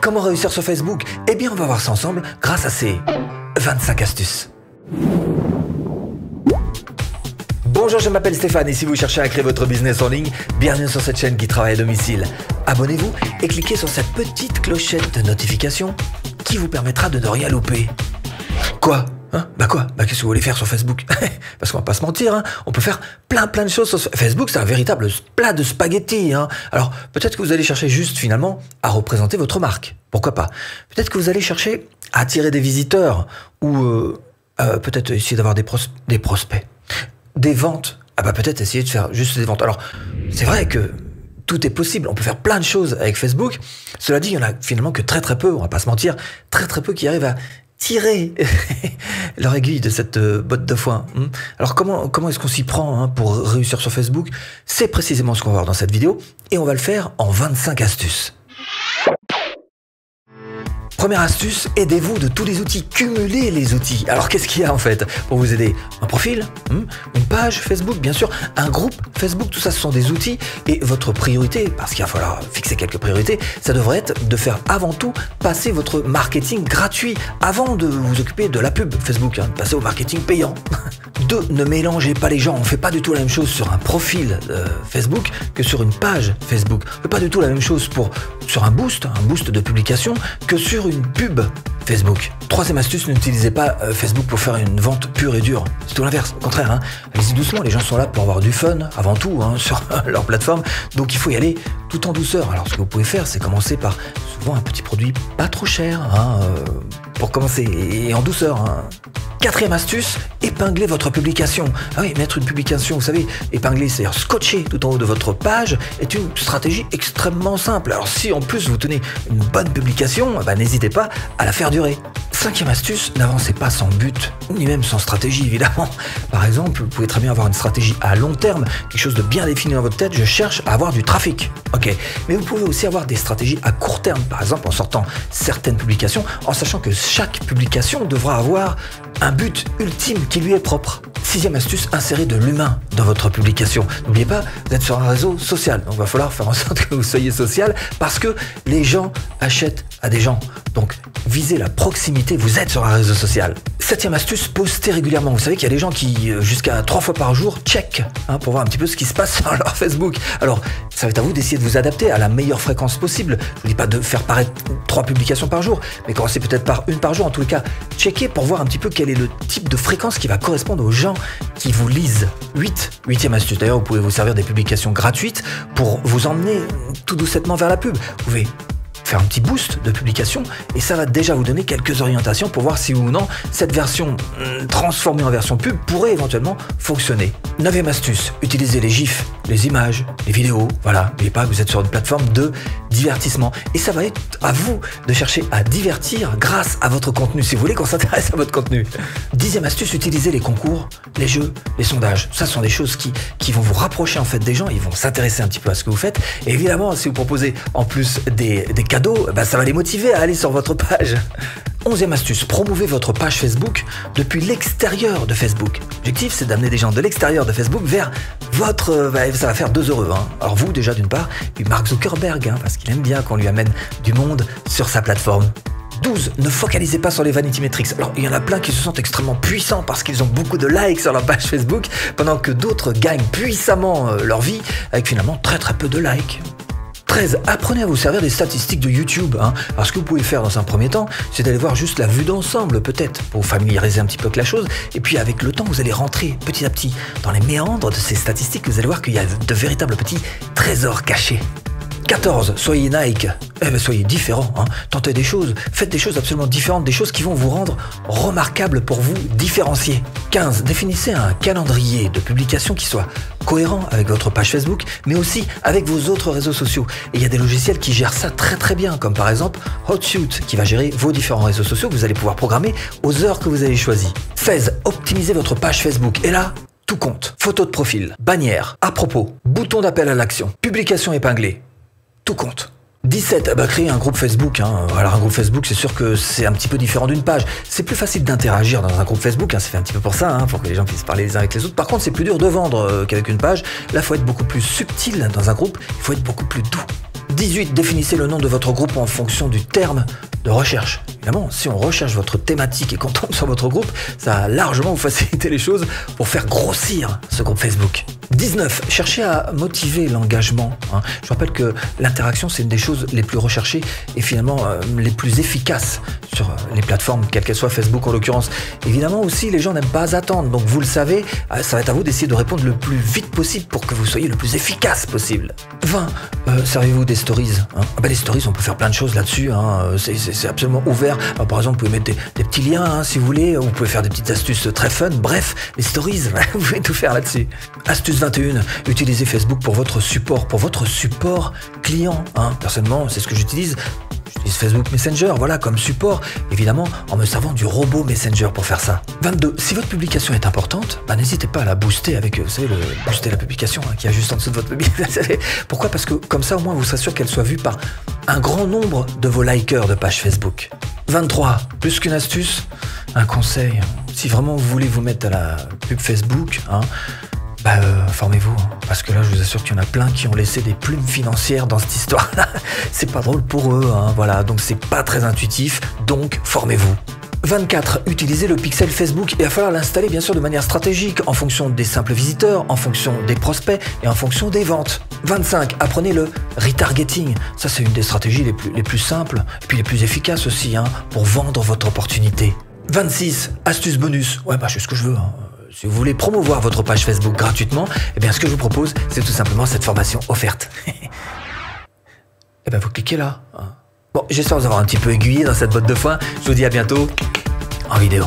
Comment réussir sur Facebook? Eh bien, on va voir ça ensemble grâce à ces 25 astuces. Bonjour, je m'appelle Stéphane et si vous cherchez à créer votre business en ligne, bienvenue sur cette chaîne qui travaille à domicile. Abonnez-vous et cliquez sur cette petite clochette de notification qui vous permettra de ne rien louper. Quoi? Quoi? Qu'est-ce que vous voulez faire sur Facebook? Parce qu'on va pas se mentir, hein, on peut faire plein de choses sur Facebook, c'est un véritable plat de spaghettis, hein. Alors, peut-être que vous allez chercher juste, finalement, à représenter votre marque. Pourquoi pas? Peut-être que vous allez chercher à attirer des visiteurs, ou peut-être essayer d'avoir des prospects. Des ventes. Peut-être essayer de faire juste des ventes. Alors, c'est vrai que tout est possible, on peut faire plein de choses avec Facebook. Cela dit, il y en a finalement que très peu, on va pas se mentir, très peu qui arrivent à tirer leur aiguille de cette botte de foin. Alors comment est-ce qu'on s'y prend pour réussir sur Facebook? C'est précisément ce qu'on va voir dans cette vidéo et on va le faire en 25 astuces. Première astuce, aidez-vous de tous les outils, cumulez les outils. Alors qu'est-ce qu'il y a en fait pour vous aider? Un profil, une page Facebook, bien sûr, un groupe Facebook, tout ça ce sont des outils et votre priorité, parce qu'il va falloir fixer quelques priorités, ça devrait être de faire avant tout passer votre marketing gratuit avant de vous occuper de la pub Facebook, passer au marketing payant. 2. Ne mélangez pas les gens, on ne fait pas du tout la même chose sur un profil Facebook que sur une page Facebook. On ne fait pas du tout la même chose sur un boost de publication que sur une pub Facebook. Troisième astuce, n'utilisez pas Facebook pour faire une vente pure et dure. C'est tout l'inverse, au contraire. Allez-y doucement, les gens sont là pour avoir du fun avant tout sur leur plateforme. Donc il faut y aller tout en douceur. Alors ce que vous pouvez faire, c'est commencer par souvent un petit produit pas trop cher pour commencer et en douceur. Quatrième astuce, épinglez votre publication. Mettre une publication, vous savez, épingler, c'est-à-dire scotcher tout en haut de votre page, est une stratégie extrêmement simple. Alors si en plus vous tenez une bonne publication, n'hésitez pas à la faire durer. Cinquième astuce, n'avancez pas sans but, ni même sans stratégie évidemment. Par exemple, vous pouvez très bien avoir une stratégie à long terme, quelque chose de bien défini dans votre tête, je cherche à avoir du trafic. Ok, mais vous pouvez aussi avoir des stratégies à court terme, par exemple en sortant certaines publications, en sachant que chaque publication devra avoir un but ultime qui lui est propre. Sixième astuce, insérez de l'humain dans votre publication. N'oubliez pas, vous êtes sur un réseau social, donc il va falloir faire en sorte que vous soyez social parce que les gens achètent à des gens. Donc, visez la proximité, vous êtes sur un réseau social. Septième astuce, postez régulièrement. Vous savez qu'il y a des gens qui, jusqu'à 3 fois par jour, checkent pour voir un petit peu ce qui se passe sur leur Facebook. Alors, ça va être à vous d'essayer de vous adapter à la meilleure fréquence possible. Je ne vous dis pas de faire paraître 3 publications par jour, mais commencez peut-être par une par jour. En tous les cas, checkez pour voir un petit peu quel est le type de fréquence qui va correspondre aux gens qui vous lisent. Huitième astuce. D'ailleurs, vous pouvez vous servir des publications gratuites pour vous emmener tout doucement vers la pub. Vous pouvez faire un petit boost de publication et ça va déjà vous donner quelques orientations pour voir si ou non cette version transformée en version pub pourrait éventuellement fonctionner. Neuvième astuce, utilisez les gifs, les images, les vidéos, voilà. N'oubliez pas que vous êtes sur une plateforme de divertissement et ça va être à vous de chercher à divertir grâce à votre contenu si vous voulez qu'on s'intéresse à votre contenu. Dixième astuce, utilisez les concours, les jeux, les sondages. Ça sont des choses qui vont vous rapprocher en fait des gens, ils vont s'intéresser un petit peu à ce que vous faites et évidemment si vous proposez en plus des cadeaux, ça va les motiver à aller sur votre page. 11e astuce, promouvez votre page Facebook depuis l'extérieur de Facebook. L'objectif, c'est d'amener des gens de l'extérieur de Facebook vers votre... ça va faire 2 heureux. Alors vous, déjà d'une part, et Mark Zuckerberg, parce qu'il aime bien qu'on lui amène du monde sur sa plateforme. 12. Ne focalisez pas sur les vanity metrics. Alors, il y en a plein qui se sentent extrêmement puissants parce qu'ils ont beaucoup de likes sur leur page Facebook, pendant que d'autres gagnent puissamment leur vie avec finalement très peu de likes. 13. Apprenez à vous servir des statistiques de YouTube. Alors ce que vous pouvez faire dans un premier temps, c'est d'aller voir juste la vue d'ensemble peut-être, pour vous familiariser un petit peu avec la chose. Et puis avec le temps, vous allez rentrer petit à petit dans les méandres de ces statistiques. Vous allez voir qu'il y a de véritables petits trésors cachés. 14. Soyez Nike. Soyez différents. Tentez des choses. Faites des choses absolument différentes. Des choses qui vont vous rendre remarquables pour vous différencier. 15. Définissez un calendrier de publication qui soit cohérent avec votre page Facebook, mais aussi avec vos autres réseaux sociaux. Et il y a des logiciels qui gèrent ça très bien, comme par exemple Hootsuite, qui va gérer vos différents réseaux sociaux que vous allez pouvoir programmer aux heures que vous avez choisies. 16. Optimisez votre page Facebook. Et là, tout compte. Photo de profil, bannière, à propos, bouton d'appel à l'action, publication épinglée. Tout compte. 17. Créer un groupe Facebook. Alors un groupe Facebook, c'est sûr que c'est un petit peu différent d'une page. C'est plus facile d'interagir dans un groupe Facebook, c'est fait un petit peu pour ça, pour que les gens puissent parler les uns avec les autres. Par contre, c'est plus dur de vendre qu'avec une page. Là, il faut être beaucoup plus subtil dans un groupe, il faut être beaucoup plus doux. 18. Définissez le nom de votre groupe en fonction du terme de recherche. Évidemment, si on recherche votre thématique et qu'on tombe sur votre groupe, ça va largement vous faciliter les choses pour faire grossir ce groupe Facebook. 19. Cherchez à motiver l'engagement. Je rappelle que l'interaction, c'est une des choses les plus recherchées et finalement les plus efficaces sur les plateformes, quelles qu'elles soient, Facebook en l'occurrence. Évidemment aussi, les gens n'aiment pas attendre. Donc vous le savez, ça va être à vous d'essayer de répondre le plus vite possible pour que vous soyez le plus efficace possible. 20. Servez-vous des stories. Les stories, on peut faire plein de choses là-dessus. C'est absolument ouvert. Alors, par exemple, vous pouvez mettre des petits liens si vous voulez. Vous pouvez faire des petites astuces très fun. Bref, les stories, vous pouvez tout faire là-dessus. Astuce 21. Utilisez Facebook pour votre support client. Personnellement, c'est ce que j'utilise. J'utilise Facebook Messenger, voilà, comme support, évidemment, en me servant du robot Messenger pour faire ça. 22. Si votre publication est importante, n'hésitez pas à la booster avec, vous savez, booster la publication qui est juste en dessous de votre publication. Pourquoi? Parce que comme ça, au moins, vous serez sûr qu'elle soit vue par un grand nombre de vos likers de page Facebook. 23. Plus qu'une astuce, un conseil. Si vraiment vous voulez vous mettre à la pub Facebook, formez-vous, parce que là je vous assure qu'il y en a plein qui ont laissé des plumes financières dans cette histoire-là. C'est pas drôle pour eux, voilà, donc c'est pas très intuitif, donc formez-vous. 24. Utilisez le pixel Facebook et il va falloir l'installer bien sûr de manière stratégique en fonction des simples visiteurs, en fonction des prospects et en fonction des ventes. 25. Apprenez le retargeting. Ça c'est une des stratégies les plus simples et puis les plus efficaces aussi pour vendre votre opportunité. 26. Astuce bonus. Je fais ce que je veux. Si vous voulez promouvoir votre page Facebook gratuitement, ce que je vous propose, c'est tout simplement cette formation offerte. Vous cliquez là. Bon, j'espère vous avoir un petit peu aiguillé dans cette botte de foin. Je vous dis à bientôt en vidéo.